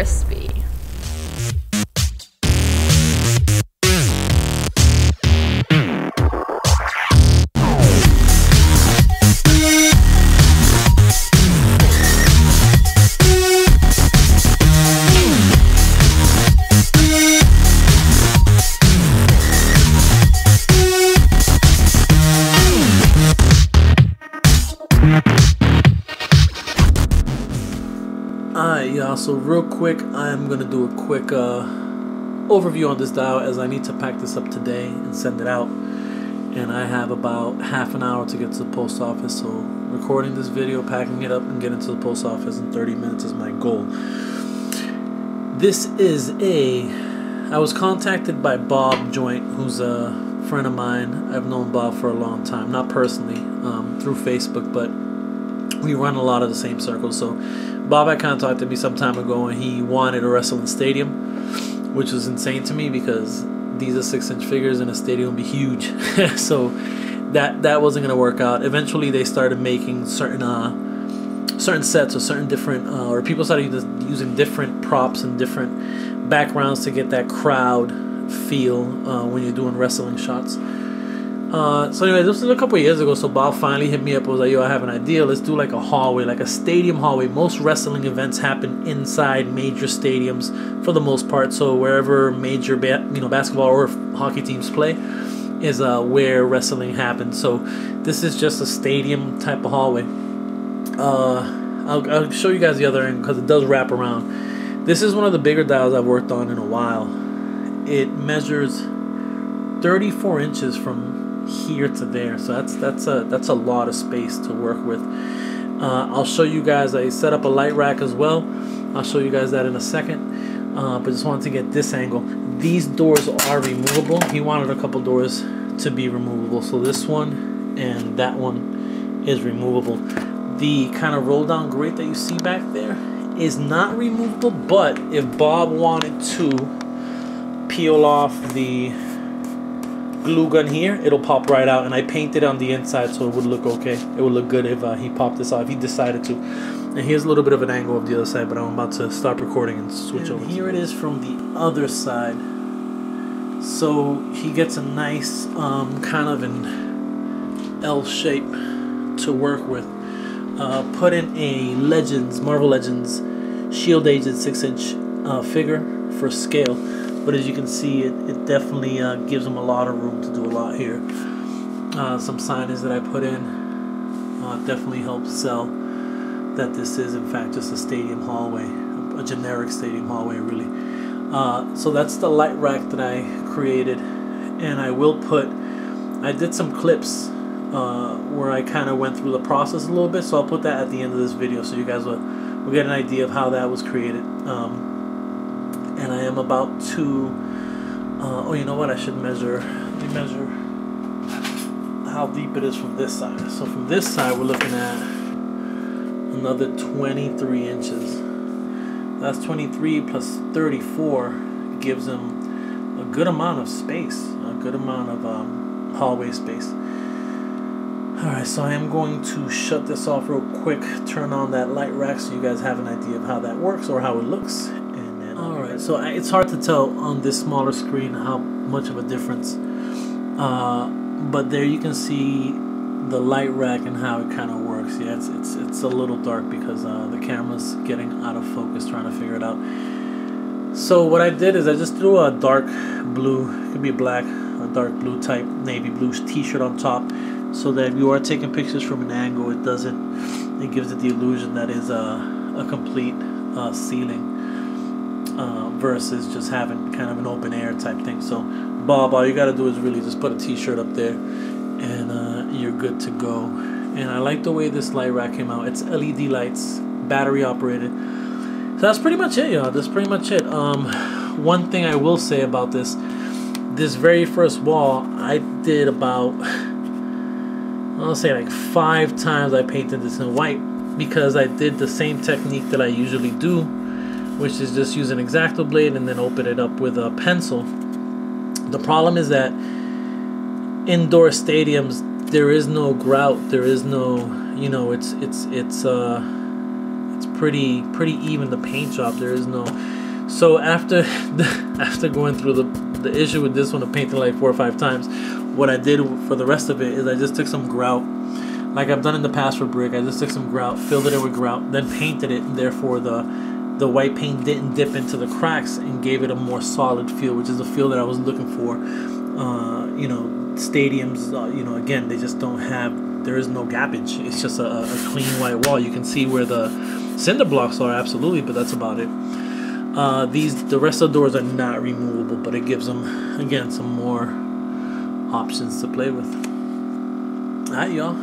crispy. Alright y'all, so real quick, I'm going to do a quick overview on this dial as I need to pack this up today and send it out. And I have about half an hour to get to the post office, so recording this video, packing it up, and getting to the post office in 30 minutes is my goal. This is I was contacted by Bob Joint, who's a friend of mine. I've known Bob for a long time, not personally, through Facebook, but we run a lot of the same circles. So Bob had contacted me some time ago, and he wanted a wrestling stadium, which was insane to me because these are 6-inch figures and a stadium would be huge. So that wasn't going to work out. Eventually they started making certain sets or certain different or people started using different props and different backgrounds to get that crowd feel when you're doing wrestling shots. So anyway, this was a couple years ago, so Bob finally hit me up and was like, yo, I have an idea. Let's do like a hallway, like a stadium hallway. Most wrestling events happen inside major stadiums for the most part. So wherever major basketball or hockey teams play is where wrestling happens. So this is just a stadium type of hallway. I'll show you guys the other end because it does wrap around. This is one of the bigger dials I've worked on in a while. It measures 34 inches from here to there, so that's a lot of space to work with. I'll show you guys. I set up a light rack as well. I'll show you guys that in a second, but just wanted to get this angle. These doors are removable. He wanted a couple doors to be removable, so this one and that one is removable. The kind of roll down grate that you see back there is not removable, but if Bob wanted to peel off the glue gun here, it'll pop right out, and I painted on the inside so it would look okay. It would look good if he popped this off, if he decided to. And here's a little bit of an angle of the other side, but I'm about to stop recording and switch over. Here it is from the other side. So he gets a nice kind of an L shape to work with. Put in a Marvel Legends Shield Aged 6-inch figure for scale. But as you can see, it definitely gives them a lot of room to do a lot here. Some signage that I put in definitely helps sell that this is in fact just a stadium hallway, a generic stadium hallway really. So that's the light rack that I created, and I did some clips where I kind of went through the process a little bit, so I'll put that at the end of this video so you guys will get an idea of how that was created. And I am about to, oh, you know what, I should measure, let me measure how deep it is from this side. So from this side, we're looking at another 23 inches. That's 23 plus 34 gives them a good amount of space, a good amount of hallway space. Alright, so I am going to shut this off real quick, turn on that light rack so you guys have an idea of how that works or how it looks. Alright, so it's hard to tell on this smaller screen how much of a difference, but there you can see the light rack and how it kind of works. Yeah, it's a little dark because the camera's getting out of focus trying to figure it out. So what I did is I just threw a dark blue, it could be black, a dark blue type navy blue t-shirt on top, so that if you are taking pictures from an angle, it gives it the illusion that is a complete ceiling. Versus just having kind of an open air type thing. So Bob, all you gotta do is really just put a t-shirt up there and you're good to go. And I like the way this light rack came out. It's LED lights, battery operated. So that's pretty much it, y'all. That's pretty much it. One thing I will say about this very first wall, I did about, I'll say like 5 times I painted this in white because I did the same technique that I usually do, which is just use an X-Acto blade and then open it up with a pencil. The problem is that indoor stadiums, there is no grout, there is no, you know, it's It's pretty even, the paint job. There is no. So after after going through the issue with this one of painting like 4 or 5 times, what I did for the rest of it is I just took some grout, like I've done in the past for brick. I just took some grout, filled it in with grout, then painted it, and therefore the white paint didn't dip into the cracks and gave it a more solid feel, which is the feel that I was looking for. You know, stadiums, you know, again, they just don't have, there is no gappage. It's just a clean white wall. You can see where the cinder blocks are, absolutely, but that's about it. The rest of the doors are not removable, but it gives them, again, some more options to play with. Alright, y'all.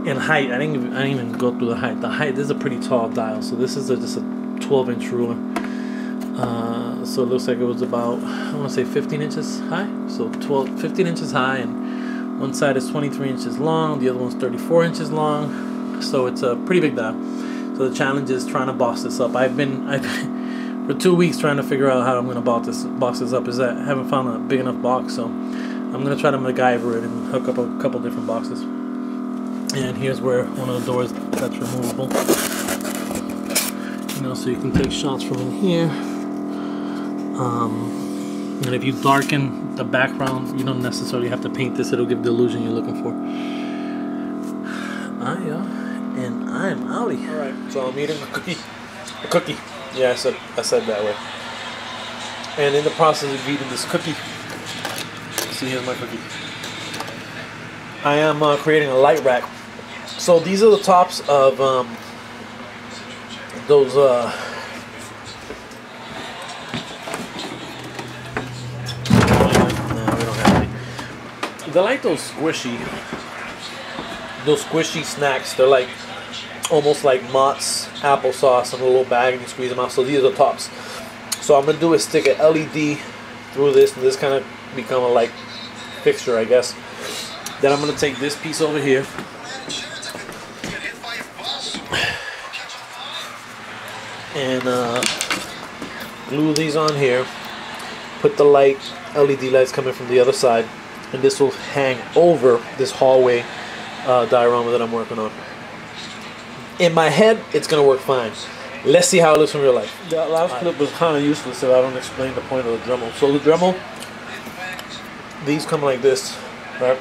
And height, I didn't even go through the height. The height, this is a pretty tall dial, so this is just a 12-inch ruler. So it looks like it was about, I want to say 15 inches high. So 15 inches high, and one side is 23 inches long, the other one's 34 inches long. So it's a pretty big dial. So the challenge is trying to box this up. I've been for 2 weeks trying to figure out how I'm going to box this up. Is that I haven't found a big enough box, so I'm going to try to MacGyver it and hook up a couple different boxes. And here's where one of the doors that's removable. You know, so you can take shots from in here. And if you darken the background, you don't necessarily have to paint this. It'll give the illusion you're looking for. And I'm outie. All right, so I'm eating a cookie. A cookie. Yeah, I said that way. And in the process of eating this cookie, see, here's my cookie. I am creating a light rack. So these are the tops of those no, we don't have any. They're like those squishy snacks. They're like almost like Mott's applesauce in a little bag, and you squeeze them out. So these are the tops. So what I'm gonna do is stick an LED through this, and this kind of become a light fixture, I guess. Then I'm gonna take this piece over here, and glue these on here. Put the LED lights coming from the other side, and this will hang over this hallway diorama that I'm working on. In my head, it's gonna work fine. Let's see how it looks in real life. That last clip was kind of useless if I don't explain the point of the Dremel. So the Dremel, these come like this, right?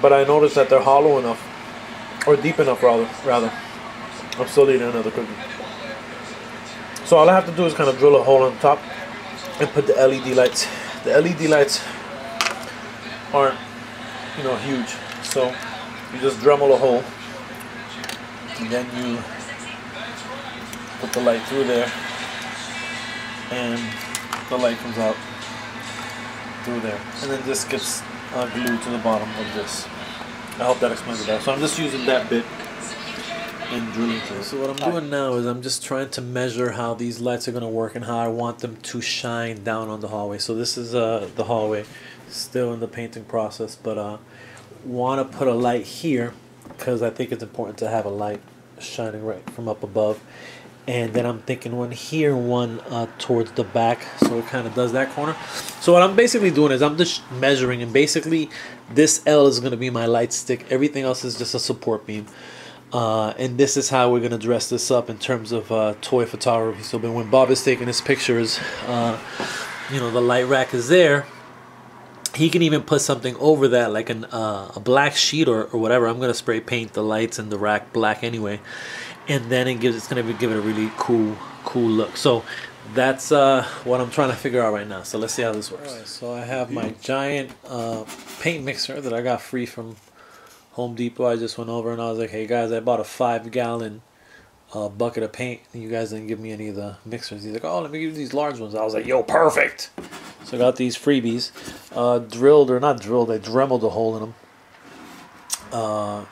But I noticed that they're hollow enough, or deep enough rather. I'm still eating another cookie. So all I have to do is kind of drill a hole on top and put the LED lights. The LED lights aren't, you know, huge. So you just Dremel a hole, and then you put the light through there, and the light comes out through there, and then this gets glued to the bottom of this. I hope that explains it better. So I'm just using that bit and drilling through. So what I'm doing now is I'm just trying to measure how these lights are going to work and how I want them to shine down on the hallway. So this is the hallway, still in the painting process, but want to put a light here because I think it's important to have a light shining right from up above. And then I'm thinking one here, one towards the back, so it kind of does that corner. So what I'm basically doing is I'm just measuring, and basically this L is going to be my light stick. Everything else is just a support beam. And this is how we're going to dress this up in terms of toy photography. So when Bob is taking his pictures, you know, the light rack is there. He can even put something over that, like a black sheet or whatever. I'm going to spray paint the lights in the rack black anyway. And then it's going to give it a really cool look. So that's what I'm trying to figure out right now. So let's see how this works. All right, so I have my giant paint mixer that I got free from Home Depot. I just went over and I was like, hey guys, I bought a 5-gallon bucket of paint, and you guys didn't give me any of the mixers. He's like, oh, let me give you these large ones. I was like, yo, perfect. So I got these freebies, drilled or not drilled. I Dremeled a hole in them.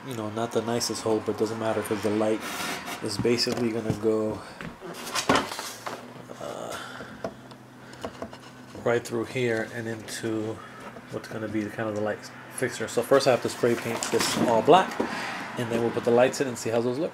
You know, not the nicest hole, but it doesn't matter because the light is basically gonna go right through here and into what's gonna be kind of the light fixture. So first I have to spray paint this all black, and then we'll put the lights in and see how those look.